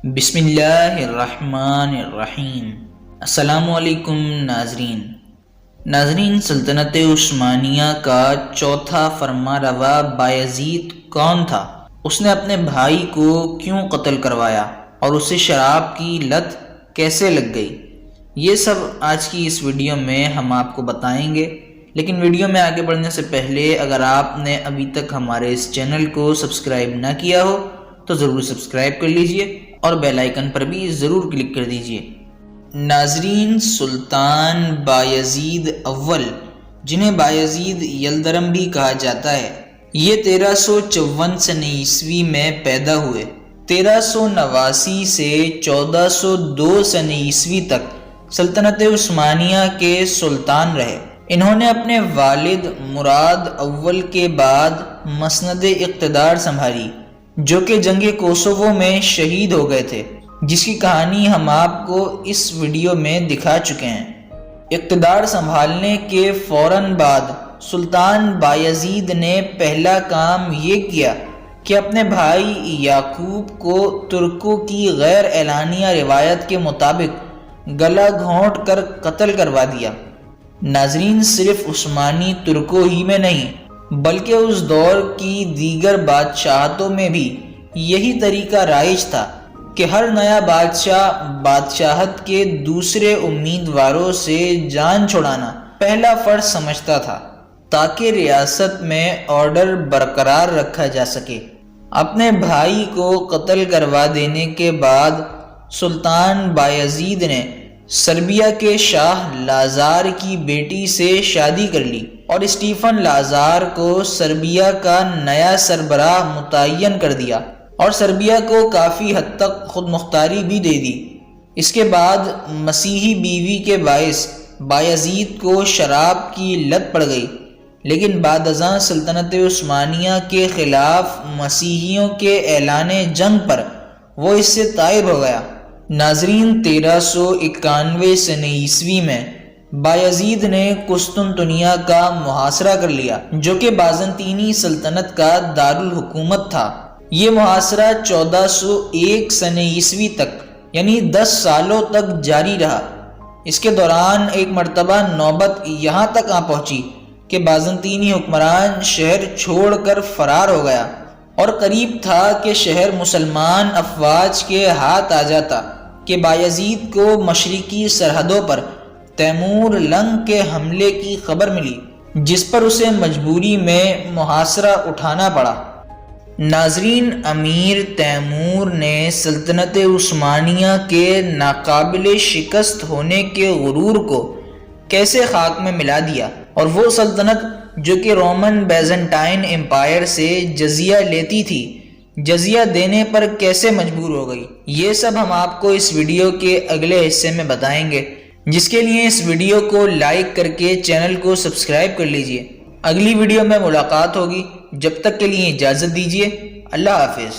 بسم اللہ الرحمن الرحیم۔ السلام علیکم ناظرین، سلطنت عثمانیہ کا چوتھا فرما روا بایزید کون تھا؟ اس نے اپنے بھائی کو کیوں قتل کروایا اور اسے شراب کی لت کیسے لگ گئی؟ یہ سب آج کی اس ویڈیو میں ہم آپ کو بتائیں گے، لیکن ویڈیو میں آگے بڑھنے سے پہلے اگر آپ نے ابھی تک ہمارے اس چینل کو سبسکرائب نہ کیا ہو تو ضرور سبسکرائب کر لیجئے اور بیل آئیکن پر بھی ضرور کلک کر دیجئے۔ ناظرین، سلطان بایزید اول، جنہیں بایزید یلدرم بھی کہا جاتا ہے، یہ 1354 سن عیسوی میں پیدا ہوئے۔ 1389 سے 1402 سن عیسوی تک سلطنت عثمانیہ کے سلطان رہے۔ انہوں نے اپنے والد مراد اول کے بعد مسند اقتدار سنبھالی، جو کہ جنگ کوسوو میں شہید ہو گئے تھے، جس کی کہانی ہم آپ کو اس ویڈیو میں دکھا چکے ہیں۔ اقتدار سنبھالنے کے فوراً بعد سلطان بایزید نے پہلا کام یہ کیا کہ اپنے بھائی یعقوب کو ترکوں کی غیر اعلانیہ روایت کے مطابق گلا گھونٹ کر قتل کروا دیا۔ ناظرین، صرف عثمانی ترکوں ہی میں نہیں بلکہ اس دور کی دیگر بادشاہتوں میں بھی یہی طریقہ رائج تھا کہ ہر نیا بادشاہ بادشاہت کے دوسرے امیدواروں سے جان چھڑانا پہلا فرض سمجھتا تھا تاکہ ریاست میں آرڈر برقرار رکھا جا سکے۔ اپنے بھائی کو قتل کروا دینے کے بعد سلطان بایزید نے سربیا کے شاہ لازار کی بیٹی سے شادی کر لی اور اسٹیفن لازار کو سربیا کا نیا سربراہ متعین کر دیا اور سربیا کو کافی حد تک خود مختاری بھی دے دی۔ اس کے بعد مسیحی بیوی کے باعث بایزید کو شراب کی لت پڑ گئی، لیکن بعد ازاں سلطنت عثمانیہ کے خلاف مسیحیوں کے اعلان جنگ پر وہ اس سے تائب ہو گیا۔ ناظرین، 1391 سن عیسوی میں بایزید نے قسطنطنیہ کا محاصرہ کر لیا، جو کہ بازنطینی سلطنت کا دارالحکومت تھا۔ یہ محاصرہ 1401 سن عیسوی تک یعنی 10 سالوں تک جاری رہا۔ اس کے دوران ایک مرتبہ نوبت یہاں تک آ پہنچی کہ بازنطینی حکمران شہر چھوڑ کر فرار ہو گیا اور قریب تھا کہ شہر مسلمان افواج کے ہاتھ آ جاتا کہ بایزید کو مشرقی سرحدوں پر تیمور لنگ کے حملے کی خبر ملی، جس پر اسے مجبوری میں محاصرہ اٹھانا پڑا۔ ناظرین، امیر تیمور نے سلطنت عثمانیہ کے ناقابل شکست ہونے کے غرور کو کیسے خاک میں ملا دیا اور وہ سلطنت جو کہ رومن بیزنٹائن امپائر سے جزیہ لیتی تھی، جزیہ دینے پر کیسے مجبور ہو گئی، یہ سب ہم آپ کو اس ویڈیو کے اگلے حصے میں بتائیں گے، جس کے لیے اس ویڈیو کو لائک کر کے چینل کو سبسکرائب کر لیجئے۔ اگلی ویڈیو میں ملاقات ہوگی، جب تک کے لیے اجازت دیجیے۔ اللہ حافظ۔